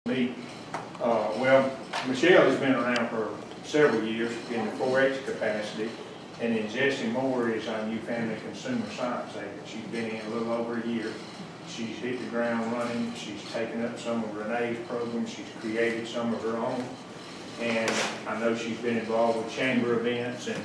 Me, well, Michelle has been around for several years in the 4-H capacity, and then Jessie Moore is our new family consumer science agent. She's been in a little over a year. She's hit the ground running. She's taken up some of Renee's programs. She's created some of her own, and I know she's been involved with chamber events and,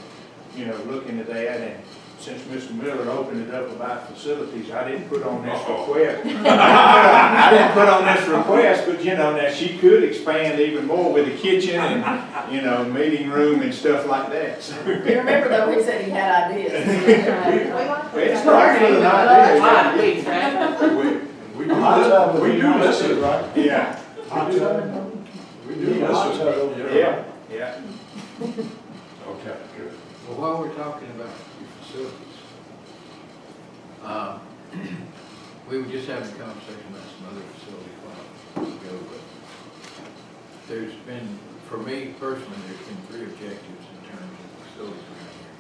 you know, looking at that. And since Mr. Miller opened it up about facilities, I didn't put on this request. I didn't put on this request, but you know, now she could expand even more with a kitchen and, you know, meeting room and stuff like that. So. You remember though, he said he had ideas. It's starting with an idea. We do listen, right? Yeah. We do listen. Yeah. Yeah. Okay, good. Well, while we're talking about your facilities, we were just having a conversation about some other facilities a while ago, but there's been, for me personally, there's been 3 objectives in terms of facilities around here.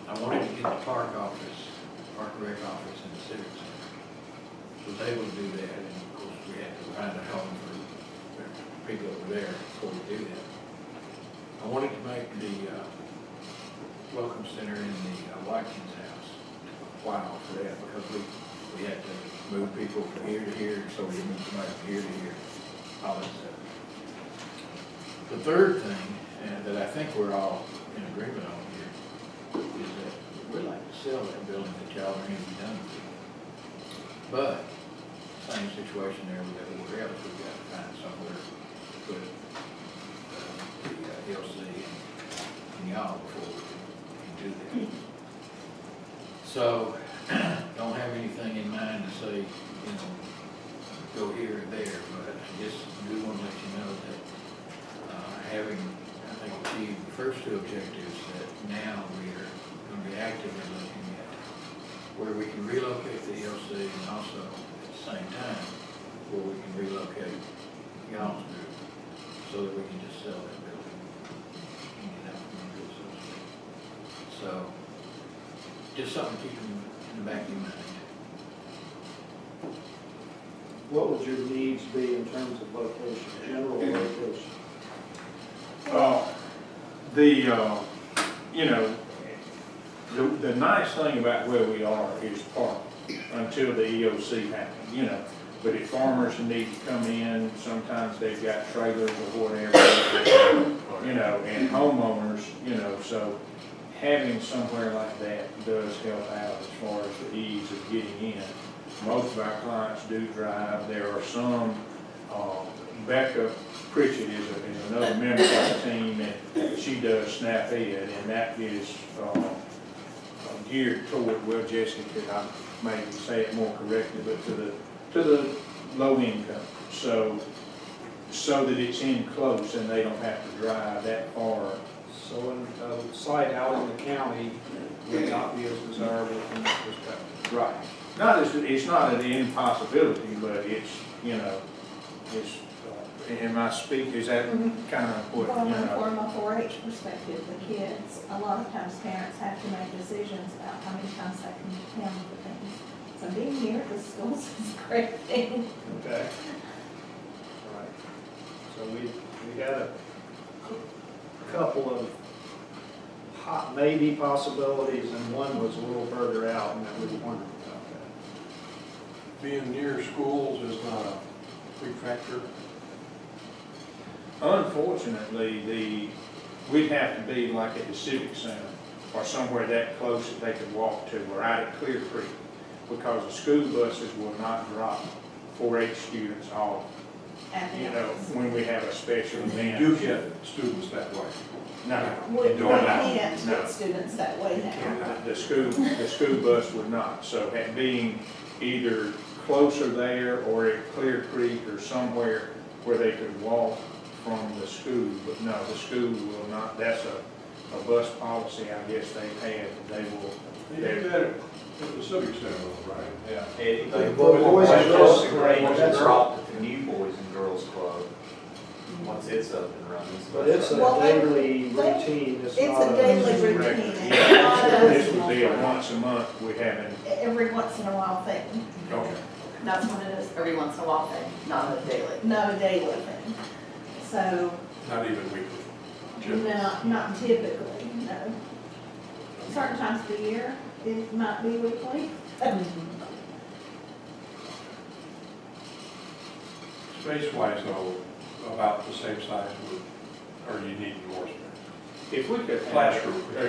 I wanted to get the park office, park and rec office in the civic center. Was able to do that, and of course we had to find a home for people over there before we do that. I wanted to make the Welcome Center in the Watkins house wow for that, because we had to move people from here to here, so we moved somebody from here to here, all that stuff. The third thing, and that I think we're all in agreement on here, is that we'd like to sell that building that y'all are going to be done with. But same situation there with everywhere else. We've got to find somewhere to put the LC and y'all before we can do that. So, don't have anything in mind to say, you know, go here or there, but I just do want to let you know that having, I think, achieved the first 2 objectives, that now we are going to be actively looking at where we can relocate the LC, and also at the same time where we can relocate y'all's group so that we can just sell that building and get out from under association. So, just something to keep in the back of your mind. What would your needs be in terms of location, general location? You know, the nice thing about where we are is park until the EOC happens, you know. But if farmers need to come in, sometimes they've got trailers or whatever, you know, and homeowners, you know, so having somewhere like that does help out as far as the ease of getting in. Most of our clients do drive. There are some, Becca Pritchett is another member of our team, and she does SNAP Ed, and that is geared toward, well, Jesse, could I maybe say it more correctly, but to the low income, so that it's in close and they don't have to drive that far. So in a site out in the county would not be as desirable from that perspective. Right. It's not an impossibility, but it's, you know, it's, in my speak, is that kind of what, well, you know? from a 4-H perspective, the kids, a lot of times parents have to make decisions about how many times they can handle the things. So being here at the schools is a great thing. Okay. All right. So we had a couple of maybe possibilities, and one was a little further out, and that we wondered about that. Being near schools is not a big factor. Unfortunately, we'd have to be like at the Civic Center or somewhere that close that they could walk to, or out at Clear Creek, because the school buses will not drop 4-H students off, you know, when we have a special event. You get students that way. No. We can't No. get students that way now. The school bus would not. So being either closer there or at Clear Creek or somewhere where they could walk from the school, but no, the school will not. That's a bus policy, I guess they have. They will. They do that at the Civic Center, right? Yeah. The Boys and Girls Club, Once dropped at the new Boys and Girls Club, once it's up and running. but it's a daily routine. It's a daily routine. This would be a once a month we having. Every once in a while thing. Okay. That's what it is. Every once in a while, thing, not a daily. not a daily thing. So, Not even weekly. not typically, no. Certain times of the year, it might be weekly. Space-wise though, about the same size would, or you need more space? If we could have Classroom. a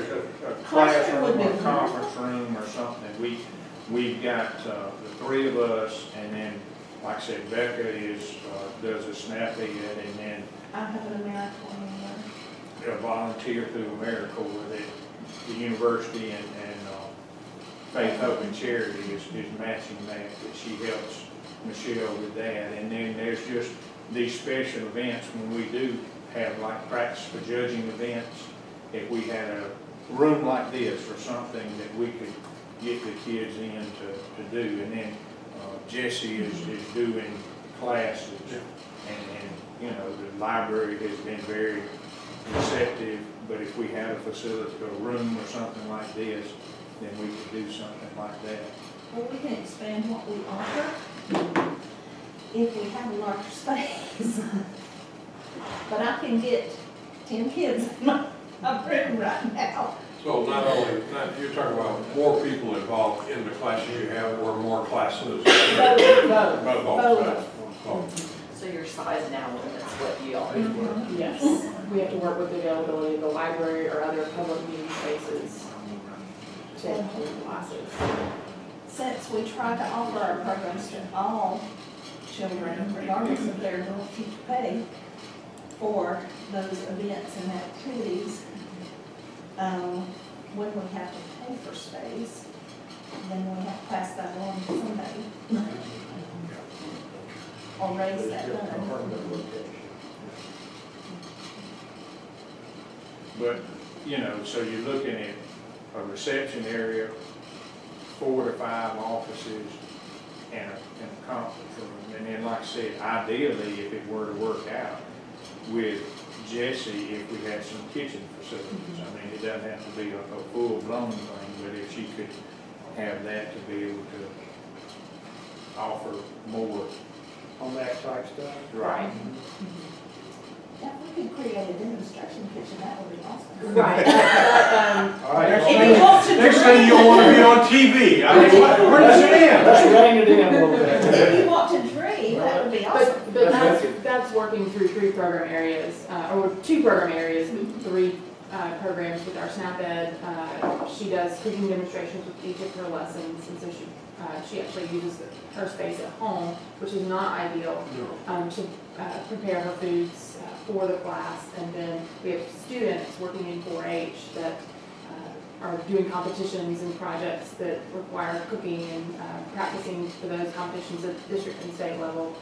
Classroom would classroom be or good. conference room or something, we've got, the three of us, and then, like I said, Becca does a SNAP Ed, and then I have an AmeriCorps member. a volunteer through AmeriCorps that the university and Faith, Hope, and Charity is matching that she helps Michelle with that. And then there's just these special events when we do have like practice for judging events. If we had a room like this or something that we could get the kids in to do. And then Jesse is doing classes. And you know, the library has been very receptive, but if we had a facility, a room or something like this, then we could do something like that. Well, we can expand what we offer if we have a larger space. But I can get 10 kids in my room right now. So you're talking about more people involved in the classes you have, or more classes? Both. Both. So your size now limits what you all. Yes, we have to work with the availability of the library or other public meeting spaces to hold classes. Since we try to offer our programs to all children, regardless of their ability to pay for those events and activities, when we have to pay for space, then we have to pass that on to somebody. Or raise that limit. But, you know, so you're looking at a reception area, 4 to 5 offices, and a conference room. And then, like I said, ideally, if it were to work out with Jesse, if we had some kitchen facilities. I mean, it doesn't have to be a full-blown thing, but if she could have that to be able to offer more. On that type stuff. Right. If we could create a demonstration kitchen, that would be awesome. Right. All right. If you want to Next thing you'll want to be on TV. I mean, where does it end? Let's rein it in a little bit. If you want to dream, that would be awesome. But that's working through 3 program areas, or 2 program areas, 3 programs with our SNAP Ed. She does cooking demonstrations with each of her lessons, and so she actually uses her space at home, which is not ideal, to prepare her foods for the class. And then we have students working in 4-H that are doing competitions and projects that require cooking and practicing for those competitions at district and state level.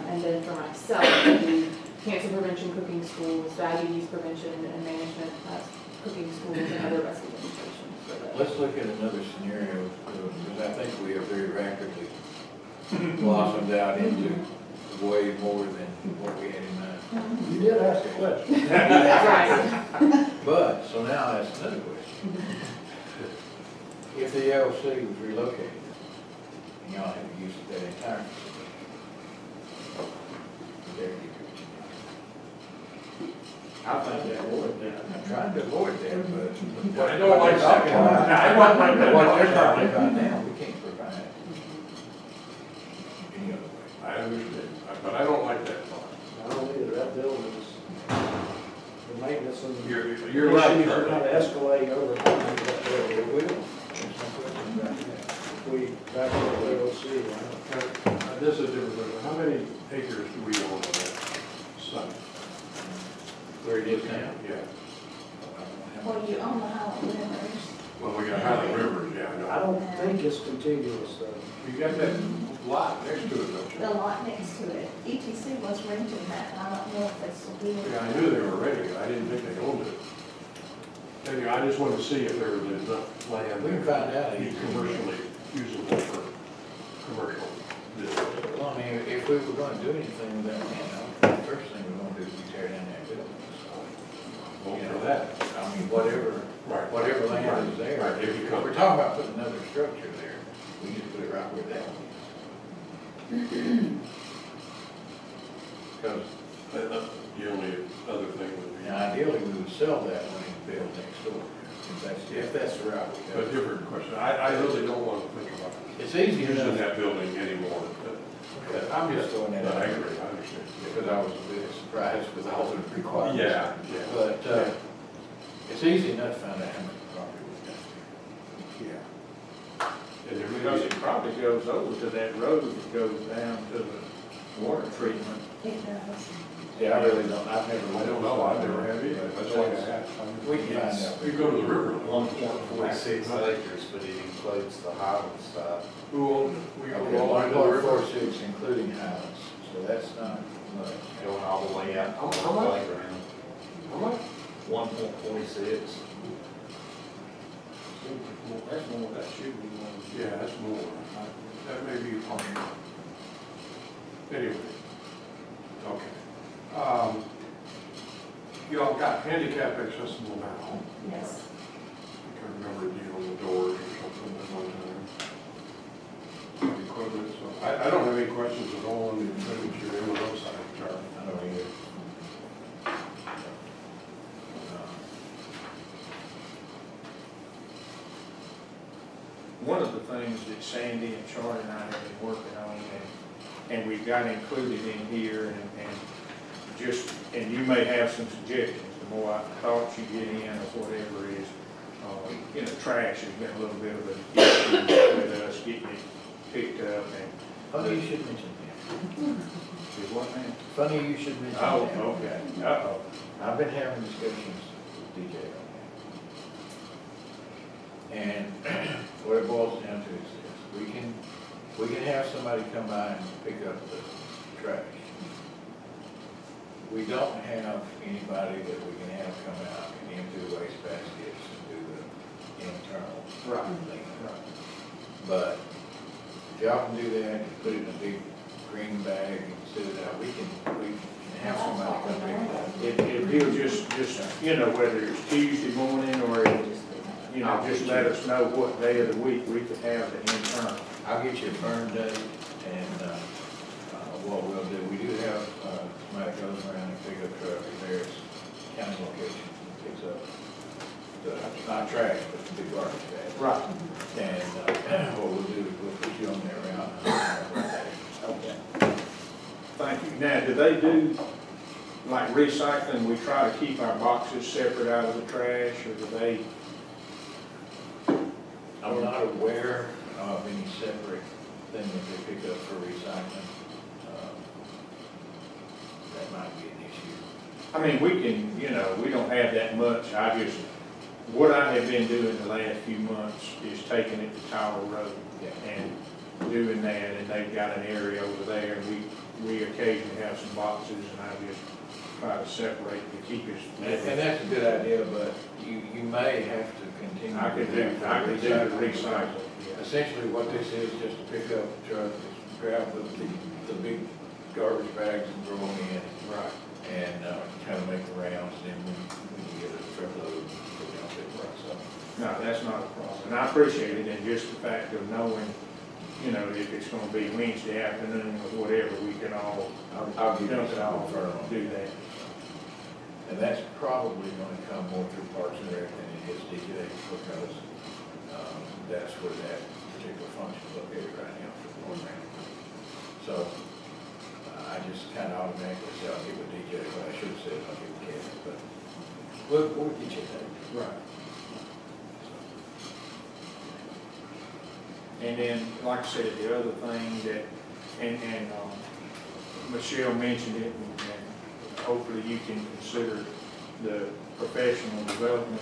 And then for myself, I do cancer prevention cooking schools, diabetes prevention and management cooking schools, and other rescue demonstrations for those. Let's look at another scenario, because I think we have very rapidly blossomed out into way more than what we had in mind. You did ask a question. Right. But, so now I ask another question. If the LC was relocated, and y'all had to use that entire facility, would there be I think that would, yeah. I'm trying to avoid that, but. I don't like that. I don't like that. What they're talking about now, we can't provide any other way. I understand, but I don't like that thought. I don't either, that building is, the maintenance and. You're right, issues are Charlie. gonna escalate over time, that building. It will. There's no question about that. If we back up the LC, This is a different question. How many acres do we own on that site? Where it is now? Yeah. Well, you own the Highland Rivers. Well, we got Highland Rivers, yeah, I know. I don't think it's contiguous though. You got that lot next to it, don't you? The lot next to it. ETC was renting that, and I don't know if they still do it. Yeah, I knew they were renting it. I didn't think they owned it. Anyway, I just wanted to see if there was enough land. We can find out. to be commercially usable for commercial business. Well, I mean, if we were gonna do anything with that land, the first thing we're gonna do is tear down that building. Well, You for know, that, I mean, whatever land is there. Right, if you If come. we're talking about putting another structure there, we just put it right where that one is. Because The only other thing would be, ideally, we would sell that one and build next door, if that's the route we a go. different question. I really don't want to think about It's easy using enough. that building anymore, but I'm just throwing that but out I there, agree, I understand. because I was a bit surprised with all the requirements. Yeah, yeah. But, it's easy enough to find out how much property we've got here. Yeah. And there Because may it be, probably goes over to that road that goes down to the water treatment. It does. Yeah, I really don't, I've never. I don't know, I've never had either, that's why I asked. We can find out. You go to the river. 1.46 acres, but it includes the Highland side. Who owns it? We own Okay, all the way to the river. 1.46 including Highlands, so that's not much. Going all the way out to the How much? playground. How much? 1.46. That's more, that should be more. Yeah, that's more. That may be part of it. Anyway, okay. Y'all got handicap accessible now. Yes. I can't remember the deal on the doors or something at one time. Equipment, so I don't have any questions at all on the expenditure in the website, Charlie. I don't either. One of the things that Sandy and Charlie and I have been working on, and we've got included in here, and just, and you may have some suggestions, the more thoughts you get in or whatever is, you know, trash has been a little bit of a issue with us getting it picked up and. Funny you should mention that. Is what, man? Funny you should mention Oh, that. okay, uh-oh. I've been having discussions with DJ on that. And what it boils down to is this, we can have somebody come by and pick up the trash. We don't have anybody that we can have come out and empty the waste baskets and do the internal cleaning. Right. But if y'all can do that, and put it in a big green bag and sit it out, we can have somebody come pick it up. If he'll just, you know, whether it's Tuesday morning or, you know, just let us know what day of the week we could have the internal. I'll get you a firm date, and, what we'll do, we do have, somebody that goes around and pick up truck at various county locations, and picks up not trash, but the big garbage bags. Right. And, what we'll do is we'll put you on there around. Okay. Thank you. Now, do they do, like recycling, we try to keep our boxes separate out of the trash, or do they? I'm not aware of any separate thing that they pick up for recycling. That might be an issue. I mean, we can, you know, we don't have that much. What I have been doing the last few months is taking it to Tower Road and doing that, and they've got an area over there, and we occasionally have some boxes, and I just try to separate to keep it. And that's a good idea, but you may have to continue. I could do the recycle. Essentially, what this is, just to pick up the truck, grab the big garbage bags and throw them in. Right. And, kind of make the rounds, then we can get a truckload, put it on big truck, so. No, that's not a problem. And I appreciate it, and just the fact of knowing, you know, if it's gonna be Wednesday afternoon or whatever, we can all, I'll give you dump it all confirm on do that. And that's probably gonna come more through Parks and Rec than it is DJ, because, that's where that particular function is located right now for the program. So, I just kinda automatically said I'll give it DJ, but I should have said I'll give it Kevin, but we'll get you that. Right. And then, like I said, the other thing that, and Michelle mentioned it, and hopefully you can consider the professional development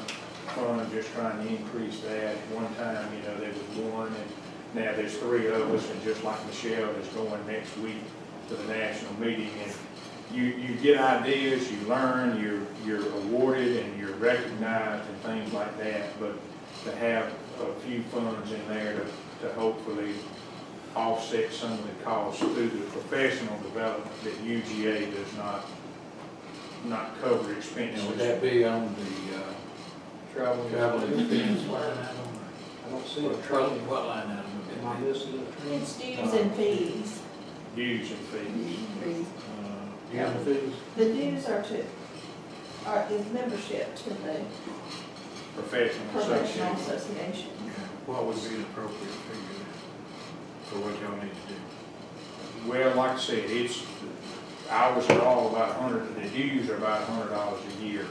fund, just trying to increase that. At one time, you know, there was one, and now there's three of us, and just like Michelle is going next week to the national meeting, and you get ideas, you learn, you're awarded, and you're recognized and things like that, but to have a few funds in there to hopefully offset some of the costs through the professional development that UGA does not cover expenses. And would that be on the travel expense line item? I don't see Or a travel, training. what line item? Am I missing a training? It's dues and fees. dues and fees. You have the fees? The dues is membership to the Professional professional association. association. What would be an appropriate figure for what y'all need to do? Well, like I said, ours are all about the dues are about $100 a year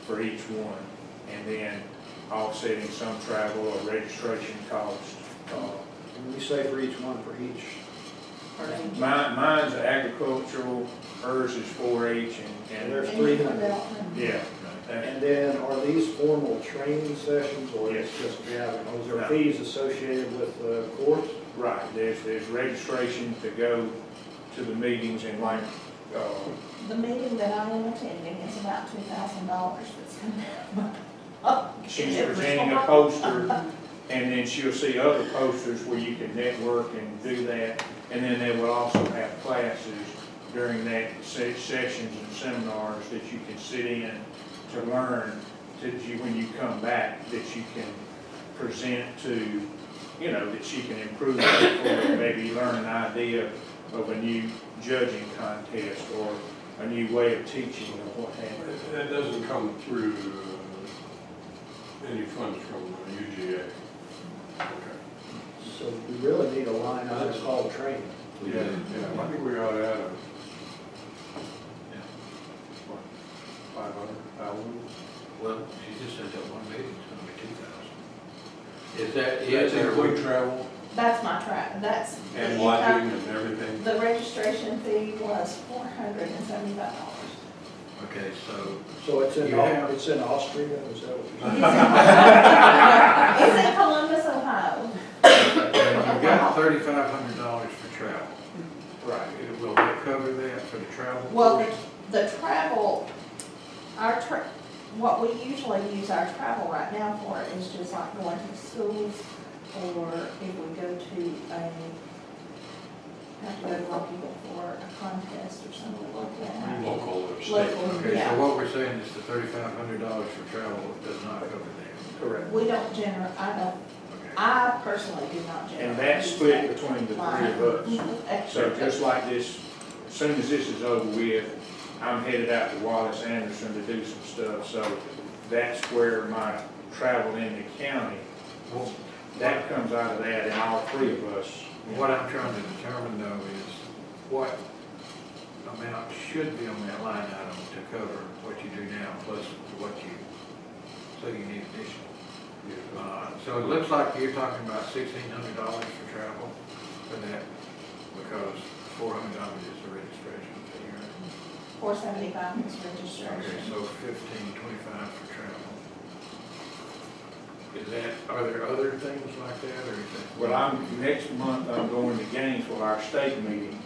for each one. And then offsetting some travel or registration costs. When we say for each one, for each, Mine's agricultural, hers is 4-H and and, there's And 300. development. yeah. And then are these formal training sessions, or it's Yes. just gathering? Is there No. fees associated with the course? Right, there's registration to go to the meetings and like, The meeting that I am attending is about $2,000 that's coming out. she's presenting a poster, and then she'll see other posters where you can network and do that. And then they will also have classes during that sessions and seminars that you can sit in to learn, when you come back, that you can present to, that she can improve it, or maybe learn an idea of a new judging contest or a new way of teaching or what have you. That doesn't come through any funds from UGA. Okay. So we really need a line item called training. Yeah, I think we ought to add a 500,000. Well, she just said that one meeting's gonna be 2,000. Is that, That's is include there, travel That's my that's. and the lodging entire- and everything. The registration fee was $475. okay, so, So it's You have- it's in Austria, is that what you're saying? It's in Columbus, Ohio. you've got $3,500 for travel. Right. Will that cover that for the travel? Well, portion? the travel, what we usually use our travel right now for is just like going to schools, or if we go to have to go to Rockyville for a contest or something like that. Local or state. Local, Okay, so yeah. what we're saying is the $3,500 for travel does not cover that. Correct. We don't Okay. I personally do not generate. And that's split between the three of us. So just like this, as soon as this is over with, I'm headed out to Wallace Anderson to do some stuff. So that's where my travel in the county, Well, that comes out of that, and all three of us. what I'm trying to determine though is what amount should be on that line item to cover what you do now, plus what you, so you need additional. So it looks like you're talking about $1,600 for travel for that, because $400 is the registration fee, right? $475 is Okay, registration. so $1,525 for travel. Is that, are there other things like that, or is that? Well, next month, I'm going to Gainesville, our state meeting,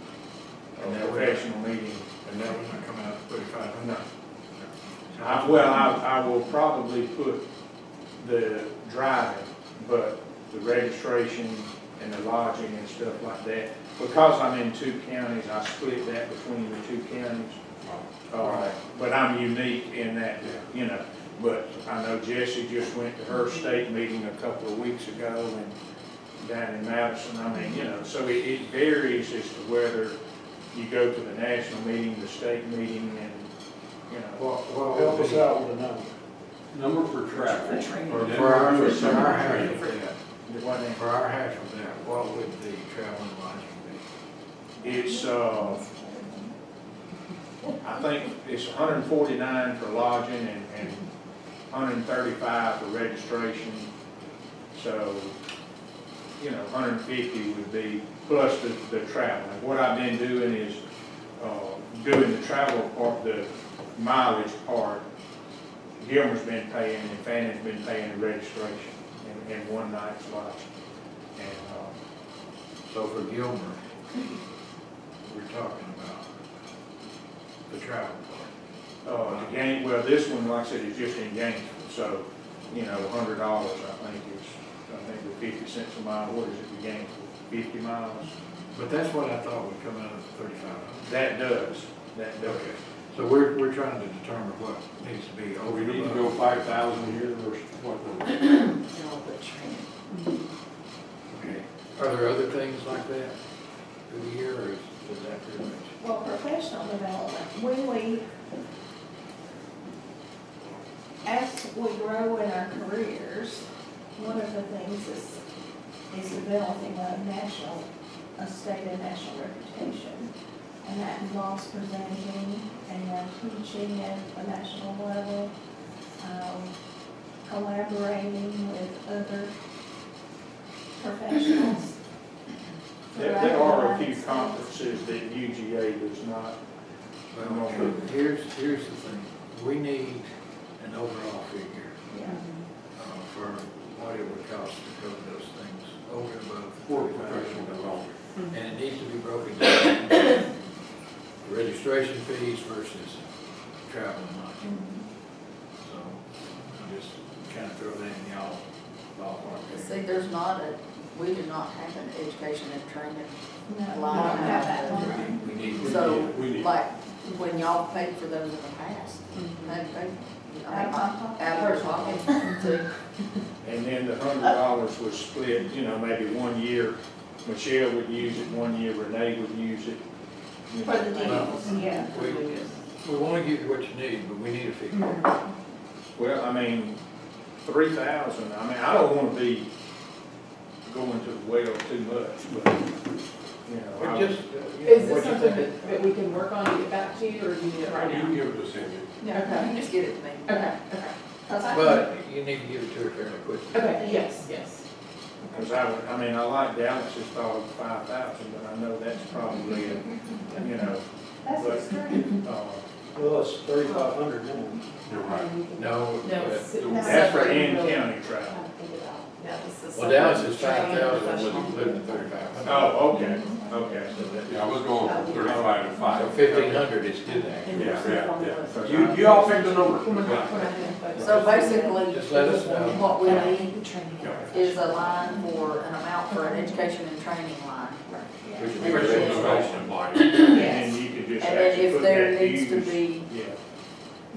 And a that would- professional meeting. And that would not come out to $3,500? No. I will probably put the driving, but the registration and the lodging and stuff like that. Because I'm in two counties, I split that between the two counties. But I'm unique in that, but I know Jessie just went to her state meeting a couple of weeks ago and down in Madison. So it varies as to whether you go to the national meeting, the state meeting, and, Help us out with a number. Number for travel. For our half of that, what they- for our half of that, what would the travel and lodging be? it's, I think it's 149 for lodging and 135 for registration. So, 150 would be plus the travel. And what I've been doing is doing the travel part, the mileage part. Gilmer's been paying and Fannon's been paying the registration and one night's lodging. And So for Gilmer, we're talking about the travel part. this one, like I said, is just in Gainesville. So, $100, I think with 50 cents a mile. What is it, Gainesville? 50 miles? But that's what I thought would come out of the $3,500. That does. Okay, so we're trying to determine what needs to be over We need to and go above. 5,000 here or what? Okay. Are there other things like that through the year, or is Is that pretty much? Well, professional development, when we, as we grow in our careers, one of the things is developing a state and national reputation. And that involves presenting and teaching at a national level, collaborating with other professionals. There are a few conferences that UGA does not. Well, here's the thing, we need an overall figure, Yeah. for what it would cost to cover those things over and above. For professional development. And it needs to be broken down into registration fees versus travel and lodging. So, I'll just kind of throw that in y'all ballpark. See, there's not we do not have an education and training No, we line. don't have that line. We need. So, we need- like, when y'all paid for those in the past, they, Out of my pocket. out of your pocket, too. And then the $100 was split, you know, maybe 1 year Michelle would use it, 1 year Renee would use it. you know. For the deals, yeah. We want to give you what you need, but we need a figure. Well, I mean, 3,000, I mean, I don't want to be going to the well too much, but, you know. But I- just, Is what this you something think? that we can work on to get back to you, or do you need it right You now? can give it to Cindy. Yeah, you can just get it to me. Okay, But you need to give it to her fairly quickly. okay, yes, yes. Because I mean, I like Dallas's thought of 5,000, but I know that's probably, you know, That's but, extreme. Well, it's 3,500 now. You're right. No, No, but- No. that's for in-county travel. Yeah, this is well, Dallas is separate training 5,000 with professional. including 3,500. Oh, okay, okay. Yeah, I was going from 35 to 5. So 1,500 is still there. You all pick the number. So basically, Just let us know. what we need is a line for, an amount for an education and training line. Which would be Professional registration. development line. And Yes. then you could just And then actually if put there that to needs to use. be, Yeah,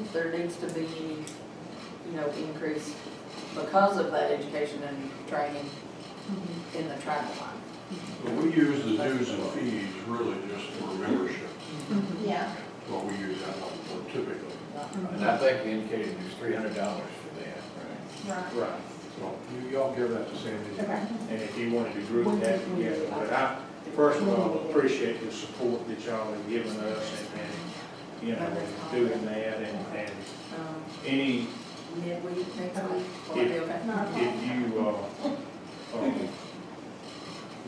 if there needs to be, increase because of that education and training in the travel line. But we use the dues and fees really just for membership, Yeah. what we use that for typically. And I think you indicated there's $300 for that, right? Right. right. So y'all give that to Sandy. Okay. And if you wanted to group that together, but I, first of all, appreciate the support that y'all have given us and, you know, doing that and any, Midweek, next week, will that be okay? if you,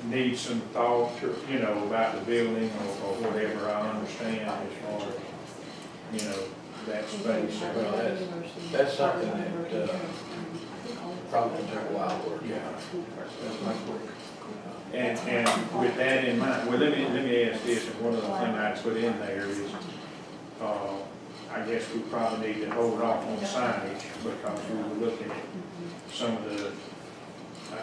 need some thought, you know, about the building or whatever, I understand as far as, you know, that space. Well, that's something that, probably took a while to work out. And with that in mind, well, let me ask this, and one of the things I put in there is, I guess we probably need to hold off on signage because we were looking at some of the,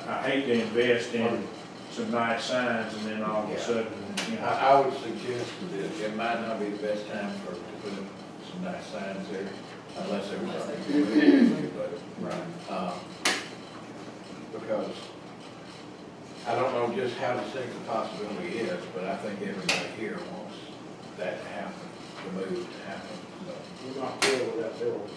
I hate to invest in some nice signs and then all of a sudden, you know. I would suggest that it might not be the best time to put up some nice signs there, unless there was something. Right. Because I don't know just how distinct the possibility is, but I think everybody here wants that to happen, the move to happen. So, We're not thrilled with that building.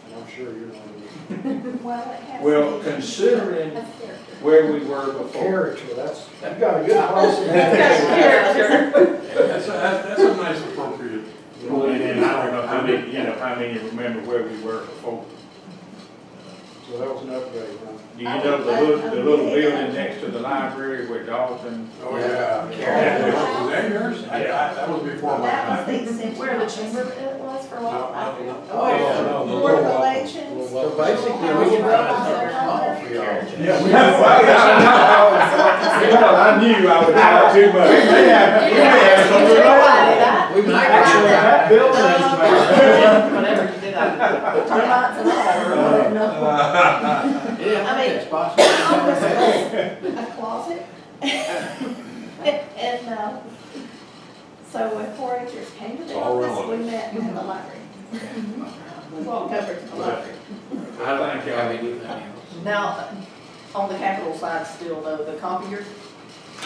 And I'm sure you're not. Well, it has. Well, to be- considering That's character. where we were before. Character, that's, you've got a good policy. That's a nice appropriate. And then I don't know how many remember where we were before. So that was an upgrade, huh? Do you know the little building next to the library where Dalton? Oh, yeah. Yeah. Was that yours? That was before my That was time. the extension. Where the chamber pit was for a while? Oh, yeah. For the elections. So basically, we can find something small for y'all. I knew I would talk too much. We might Actually, that building is, Whatever you did, termites and all, or no. Yeah, I mean, it's possible. a closet. And, so when 4-Hers came to the all office, we relevant. met in the library. We walked over to the library. I don't think you have anything else. Now, on the capital side still though, the copier,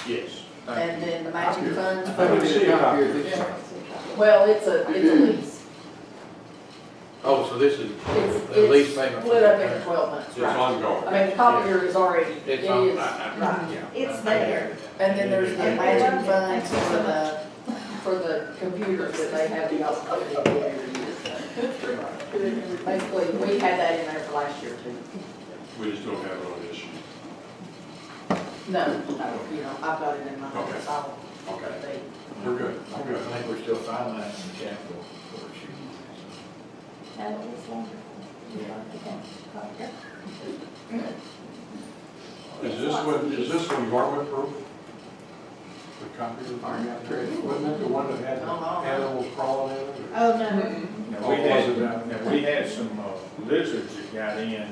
Yes. And then the matching funds I for, can see a copy. well, it's a lease. Oh, so this is the It's lease payment. split up into 12 months, It's right? ongoing. I mean, the copier is already, it It's is, on, right. yeah. It's there. And then there's the matching funds for the computers that they have the opportunity to do every year. Basically, we had that in there for last year too. We just don't have it on this sheet. No, you know, I've got it in my Okay. office, I'll, Okay, we're good, I we're good. think we're still finalizing the capital worksheet. That was wonderful. Is this one garment proof? The copy of the, wasn't that the one that had the animals crawling in it? Oh, no. Now, we had some lizards that got in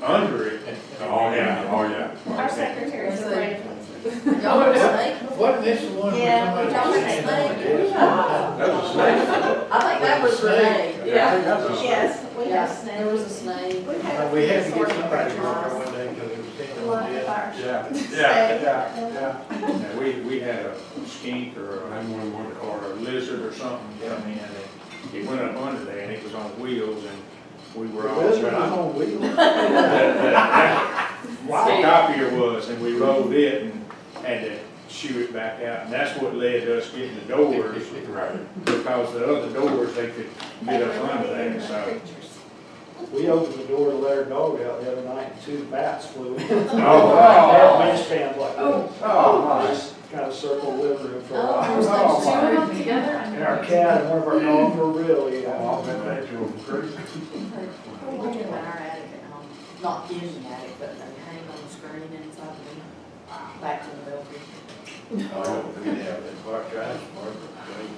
under it. Oh, yeah, oh, yeah. Our secretary's afraid of us. y'all want a snake? Wasn't this the one Yeah, where we somebody? talked about snake. That's a snake. I think that was Renee. Yeah, I think that's a snake. Yes, we have Yeah, snakes. there was a snake. We had We had to get sorts of somebody to work mice. on one day because it was We taking love on the dead. fire. Yeah. Now, we had a skink or a 911 or a lizard or something come in, and it went up under there, and it was on wheels, and we The were all lizard was trying. on wheels. The copier was, and we rolled it and had to shoo it back out, and that's what led to us getting the doors, Right. because the other doors, they could get up under there, so. We opened the door to let our dog out the other night, and 2 bats flew in. Oh. They had windspans like this. Oh, Just kind of circled the living room for a Oh, while. there's Oh, like my. two of them together. And our cat and one of our dogs were really, I'll bet that drove them crazy. We get them in our attic at home, not in the attic, but they hang on the screen inside the room, back to the belfry. Oh, yeah, that Clark Drive, Margaret,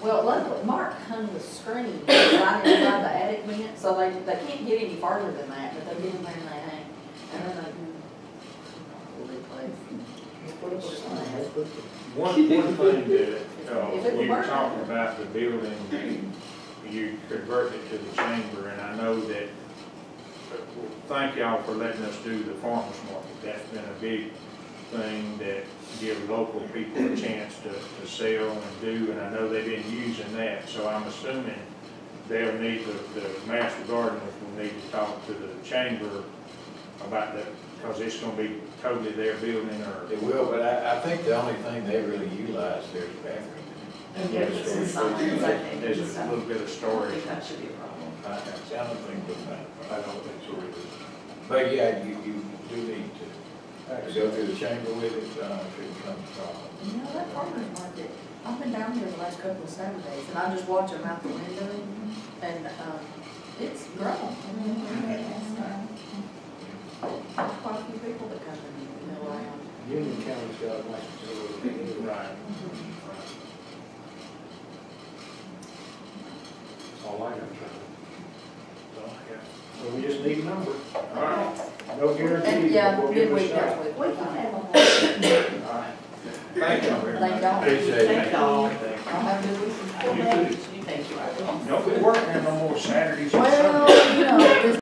Well, luckily, Mark hung the screen right inside the attic vent, so they can't get any farther than that, but they get in there and they hang. And then they really place. one thing that, If it you were worked. talking about the building, you convert it to the chamber, and I know that, thank y'all for letting us do the farmer's market. That's been a big thing that give local people a chance to sell and do, and I know they've been using that, so I'm assuming they'll need, the master gardeners will need to talk to the chamber about that, because it's gonna be totally their building, or. It will, but I think the only thing they really utilize there is the bathroom. And get us some signs, I think, There's and a stuff. little bit of I storage. think that should be a problem. I don't think we'll find I don't think so either. But yeah, you do need to go through the chamber with it, if it becomes a problem. You know, that farmer's market, I've been down here the last couple of Saturdays, and I just watch them out the window, and, it's grown. There's quite a few people that come and mill around. Union County's got a nice facility. Right. That's all I got, So we just need a number. All right. No And, guarantee. yeah, but we'll give it a midweek shot. next week. We can have a All right. Thank y'all very much. Thank y'all. Appreciate it. Thank y'all. Y'all have a good weekend. You too. Thank you. Don't be working no more Saturdays or Well, Sundays. you know, this